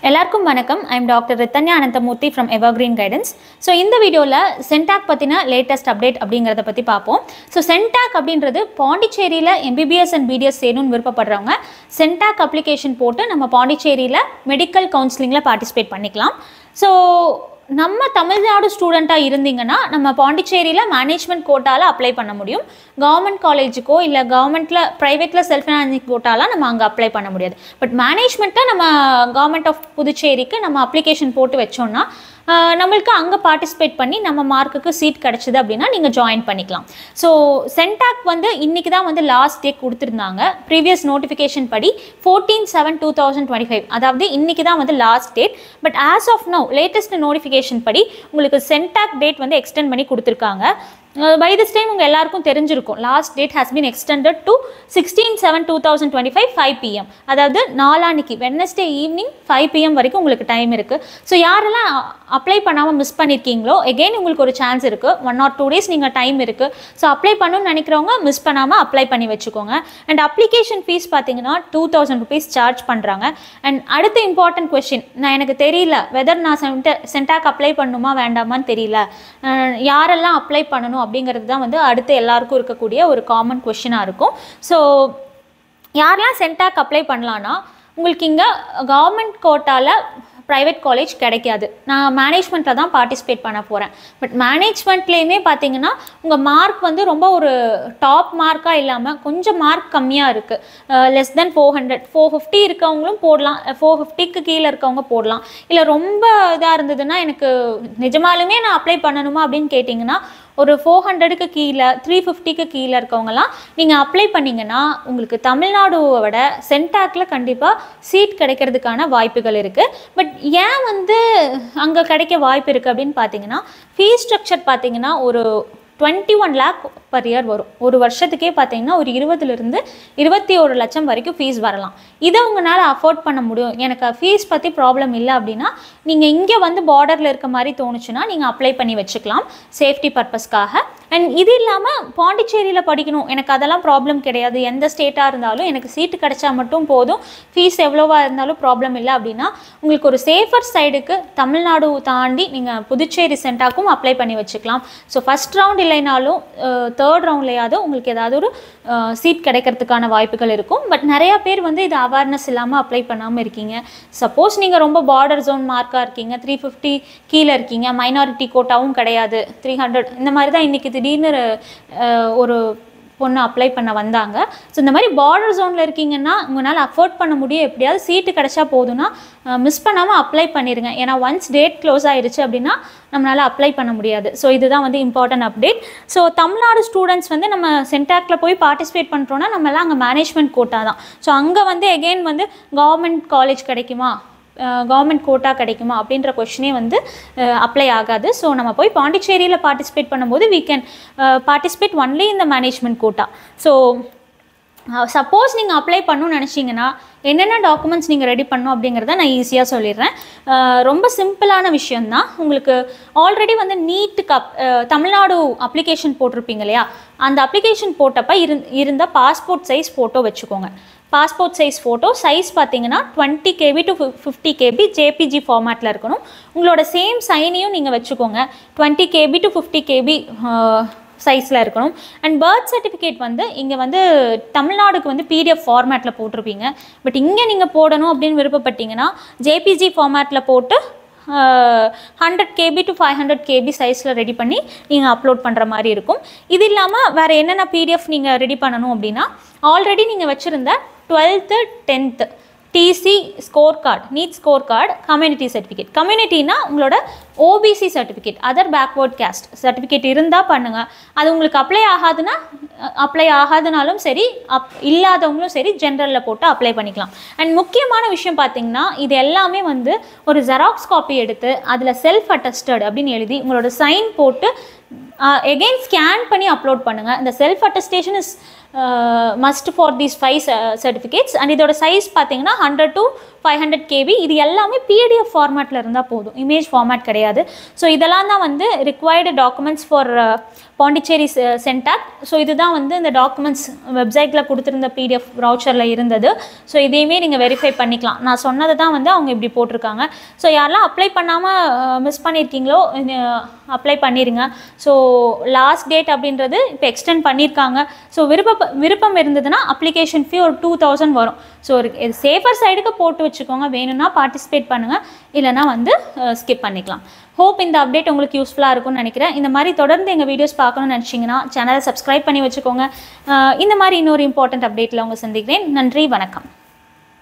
எல்லாருக்கும் வணக்கம். I am Dr. Ritanya Ananthamurthy from Evergreen Guidance. So இந்த வீடியோல சென்டாக் பத்தின லேட்டஸ்ட் அப்டேட் அப்படிங்கறத பத்தி பாப்போம். So சென்டாக் அப்படின்றது பாண்டிச்சேரியில MBBS and BDS சேரணும்னு விருப்பப்படுறவங்க சென்டாக் அப்ளிகேஷன் போட்டு நம்ம பாண்டிச்சேரியில மெடிக்கல் கவுன்சிலிங்ல பார்ட்டிசிபேட் பண்ணிக்கலாம். So நம்ம தமிழ்நாடு ஸ்டூடெண்டா இருந்தீங்கன்னா நம்ம பாண்டிச்சேரியில மேனேஜ்மெண்ட் கோட்டால அப்ளை பண்ண முடியும். கவர்மெண்ட் காலேஜுக்கோ இல்ல கவர்மெண்ட்ல பிரைவேட்ல செல்ஃப் ஃபைனான்சிங் கோட்டால நம்ம அங்க அப்ளை பண்ண முடியாது. பட் மேனேஜ்மெண்ட்டை நம்ம கவர்மெண்ட் ஆஃப் புதுச்சேரிக்கு நம்ம அப்ளிகேஷன் போட்டு வச்சோம்னா நம்மளுக்கு அங்கே பார்ட்டிசிபேட் பண்ணி நம்ம மார்க்குக்கு சீட் கிடச்சிது அப்படின்னா நீங்கள் ஜாயின் பண்ணிக்கலாம். ஸோ சென்டாக் வந்து இன்றைக்கி தான் வந்து லாஸ்ட் டே கொடுத்துருந்தாங்க. ப்ரீவியஸ் நோட்டிஃபிகேஷன் படி 14/7/2025 அதாவது இன்றைக்கி தான் வந்து last date. But as of now latest notification படி உங்களுக்கு சென்டாக் டேட் வந்து எக்ஸ்டெண்ட் பண்ணி கொடுத்துருக்காங்க. பை திஸ் டைம் உங்கள் எல்லாருக்கும் தெரிஞ்சிருக்கும் last date has been extended to 16/7/2025 5 PM. அதாவது நாளான்னைக்கு வெட்னஸ்டே ஈவினிங் 5 PM வரைக்கும் உங்களுக்கு டைம் இருக்குது. ஸோ யாரெல்லாம் அப்ளை பண்ணாமல் மிஸ் பண்ணியிருக்கீங்களோ எகெயின் உங்களுக்கு ஒரு சான்ஸ் இருக்குது. 1 or 2 days நீங்கள் டைம் இருக்குது. ஸோ அப்ளை பண்ணணும்னு நினைக்கிறவங்க மிஸ் பண்ணாமல் அப்ளை பண்ணி வச்சுக்கோங்க. அண்ட் அப்ளிகேஷன் ஃபீஸ் பார்த்தீங்கன்னா 2000 rupees சார்ஜ் பண்ணுறாங்க. அண்ட் அடுத்த இம்பார்ட்டன்ட் கொஸ்டின், நான் எனக்கு தெரியல வெதர் நான் சென்டாக் அப்ளை பண்ணணுமா வேண்டாமான்னு தெரியல, யாரெல்லாம் அப்ளை பண்ணணும் அப்படிங்கிறது தான் வந்து அடுத்து எல்லாருக்கும் இருக்கக்கூடிய ஒரு காமன் கொஸ்டினாக இருக்கும். ஸோ யாரெல்லாம் சென்டாக் அப்ளை பண்ணலான்னா உங்களுக்கு இங்கே கவர்மெண்ட் கோட்டாவில் ப்ரைவேட் காலேஜ் கிடைக்காது. நான் மேனேஜ்மெண்ட்டில் தான் பார்ட்டிசிபேட் பண்ண போகிறேன். பட் மேனேஜ்மெண்ட்லேயுமே பார்த்தீங்கன்னா உங்கள் மார்க் வந்து ரொம்ப ஒரு டாப் மார்க்காக இல்லாமல் கொஞ்சம் மார்க் கம்மியாக இருக்குது. லெஸ் தென் 450 இருக்கவங்களும் போடலாம், 450க்கு கீழே இருக்கவங்க போடலாம். இல்லை ரொம்ப இதாக இருந்ததுன்னா எனக்கு நிஜமாலுமே நான் அப்ளை பண்ணணுமா அப்படின்னு கேட்டிங்கன்னா ஒரு 400க்கு கீழே 350க்கு கீழே இருக்கவங்கலாம் நீங்கள் அப்ளை பண்ணிங்கன்னா உங்களுக்கு தமிழ்நாடுவோட சென்டாக்கில் கண்டிப்பாக சீட் கிடைக்கிறதுக்கான வாய்ப்புகள் இருக்குது. பட் ஏன் வந்து அங்கே கிடைக்க வாய்ப்பு இருக்குது அப்படின்னு பார்த்தீங்கன்னா ஃபீஸ் ஸ்ட்ரக்சர் பார்த்தீங்கன்னா ஒரு 21 lakh per year வரும். ஒரு வருஷத்துக்கே பார்த்தீங்கன்னா ஒரு 20லிருந்து 21 லட்சம் வரைக்கும் ஃபீஸ் வரலாம். இதை உங்களால் அஃபோர்ட் பண்ண முடியும், எனக்கு ஃபீஸ் பற்றி ப்ராப்ளம் இல்லை அப்படின்னா நீங்கள் இங்கே வந்து பார்டரில் இருக்க மாதிரி தோணுச்சுன்னா நீங்கள் அப்ளை பண்ணி வச்சுக்கலாம் சேஃப்டி பர்பஸ்க்காக. அண்ட் இது இல்லாமல் பாண்டிச்சேரியில் படிக்கணும் எனக்கு அதெல்லாம் ப்ராப்ளம் கிடையாது, எந்த ஸ்டேட்டாக இருந்தாலும் எனக்கு சீட்டு கிடைச்சா மட்டும் போதும், ஃபீஸ் எவ்வளோவா இருந்தாலும் ப்ராப்ளம் இல்லை அப்படின்னா உங்களுக்கு ஒரு சேஃபர் சைடுக்கு தமிழ்நாடு தாண்டி நீங்கள் புதுச்சேரி சென்டாக்கும் அப்ளை பண்ணி வச்சுக்கலாம். ஸோ ஃபஸ்ட் ரவுண்ட் இல்லைனாலும் தேர்ட் ரவுண்ட்லையாவது உங்களுக்கு ஏதாவது ஒரு சீட் கிடைக்கிறதுக்கான வாய்ப்புகள் இருக்கும். பட் நிறையா பேர் வந்து இது அவேர்னஸ் இல்லாமல் அப்ளை பண்ணாமல் இருக்கீங்க. சப்போஸ் நீங்கள் ரொம்ப பார்டர் ஜோன் மார்க்காக இருக்கீங்க, 350 கீழே இருக்கீங்க, மைனாரிட்டி கோட்டாவும் கிடையாது, 300 இந்த மாதிரி தான் இன்றைக்கி திடீர்னு ஒரு பொண்ணு அப்ளை பண்ண வந்தாங்க. ஸோ இந்த மாதிரி பார்டர் ஜோனில் இருக்கீங்கன்னா உங்களால் அஃபோர்ட் பண்ண முடியும், எப்படியாவது சீட்டு கிடைச்சா போதும்னா மிஸ் பண்ணாமல் அப்ளை பண்ணிடுங்க. ஏன்னா ஒன்ஸ் டேட் க்ளோஸ் ஆயிடுச்சு அப்படின்னா நம்மளால் அப்ளை பண்ண முடியாது. ஸோ இதுதான் வந்து important update. So Tamil Nadu students வந்து நம்ம சென்டாக்ல போய் பார்ட்டிசிபேட் பண்ணுறோன்னா நம்மளாம் அங்கே மேனேஜ்மெண்ட் கோட்டா தான். ஸோ அங்கே வந்து எகெயின் வந்து கவர்மெண்ட் காலேஜ் கிடைக்குமா, கவர்மெண்ட் கோட்டா கிடைக்குமா அப்படின்ற கொஷினே வந்து அப்ளை ஆகாது. ஸோ நம்ம போய் பாண்டிச்சேரியில் பார்ட்டிசிபேட் பண்ணும்போது we can participate only in the management quota. So suppose நீங்கள் அப்ளை பண்ணணும்னு நினச்சிங்கன்னா என்னென்ன டாக்குமெண்ட்ஸ் நீங்கள் ரெடி பண்ணணும் அப்படிங்கிறத நான் ஈஸியாக சொல்லிடுறேன். ரொம்ப சிம்பிளான விஷயந்தான். உங்களுக்கு ஆல்ரெடி வந்து நீட்டுக்கு தமிழ்நாடு அப்ளிகேஷன் போட்டிருப்பீங்க இல்லையா, அந்த அப்ளிகேஷன் போட்டப்போ இருந்த பாஸ்போர்ட் சைஸ் ஃபோட்டோ வச்சுக்கோங்க. பாஸ்போர்ட் சைஸ் ஃபோட்டோ சைஸ் பார்த்தீங்கன்னா 20 KB to 50 KB JPG ஃபார்மேட்டில் இருக்கணும். உங்களோட சேம் சைனையும் நீங்கள் வச்சுக்கோங்க, 20 KB to 50 KB சைஸில் இருக்கணும். அண்ட் பர்த் சர்டிஃபிகேட் வந்து இங்கே வந்து தமிழ்நாடுக்கு வந்து PDF ஃபார்மேட்டில் போட்டிருப்பீங்க. பட் இங்கே நீங்கள் போடணும் அப்படின்னு விருப்பப்பட்டீங்கன்னா JPG ஃபார்மேட்டில் போட்டு 100 KB to 500 KB சைஸில் ரெடி பண்ணி நீங்கள் அப்லோட் பண்ணுற மாதிரி இருக்கும். இது இல்லாமல் வேறு என்னென்ன PDF நீங்கள் ரெடி பண்ணணும் அப்படின்னா ஆல்ரெடி நீங்கள் வச்சுருந்த 12th 10th TC score card, NEET score card, community certificate. கம்யூனிட்டினா உங்களோட OBC certificate, other backward caste certificate இருந்தால் பண்ணுங்கள். அது உங்களுக்கு அப்ளை ஆகாதுனாலும் சரி, இல்லாதவங்களும் சரி ஜென்ரலில் போட்டு அப்ளை பண்ணிக்கலாம். அண்ட் முக்கியமான விஷயம் பார்த்தீங்கன்னா இது எல்லாமே வந்து ஒரு ஜெராக்ஸ் காப்பி எடுத்து அதில் செல்ஃப் அட்டஸ்டட் அப்படின்னு எழுதி உங்களோட சைன் போட்டு எகெயின் ஸ்கேன் பண்ணி அப்லோட் பண்ணுங்கள். இந்த self attestation is must for these 5 certificates. And இதோட சைஸ் பார்த்தீங்கன்னா 100 to 500 KB. இது எல்லாமே PDF ஃபார்மேட்டில் இருந்தால் போதும், இமேஜ் ஃபார்மேட் கிடையாது. ஸோ இதெல்லாம் தான் வந்து required documents for Pondicherry CENTAC. So இதுதான் வந்து இந்த டாக்குமெண்ட்ஸ் வெப்சைட்டில் கொடுத்துருந்த PDF ப்ரௌச்சரில் இருந்தது. ஸோ இதையுமே நீங்கள் வெரிஃபை பண்ணிக்கலாம். நான் சொன்னது தான் வந்து அவங்க இப்படி போட்டிருக்காங்க. ஸோ யாரெல்லாம் அப்ளை பண்ணாமல் மிஸ் பண்ணியிருக்கீங்களோ அப்ளை பண்ணிடுங்க. ஸோ லாஸ்ட் டேட் அப்படின்றது இப்போ எக்ஸ்டெண்ட் பண்ணியிருக்காங்க. ஸோ விருப்பம் இருந்ததுன்னா அப்ளிகேஷன் ஃபீ ஒரு 2000 வரும். ஸோ ஒரு சேஃபர் சைடுக்கு போட்டு வச்சுக்கோங்க. வேணும்னா பார்ட்டிசிபேட் பண்ணுங்கள், இல்லைனா வந்து ஸ்கிப் பண்ணிக்கலாம். ஹோப் இந்த அப்டேட் உங்களுக்கு யூஸ்ஃபுல்லாக இருக்கும்னு நினைக்கிறேன். இந்த மாதிரி தொடர்ந்து எங்கள் வீடியோஸ் பார்க்கணும்னு நினச்சிங்கன்னா சேனலை சப்ஸ்கிரைப் பண்ணி வச்சுக்கோங்க. இந்த மாதிரி இன்னொரு இம்பார்ட்டன்ட் அப்டேட்டில் உங்களை சந்திக்கிறேன். நன்றி, வணக்கம்.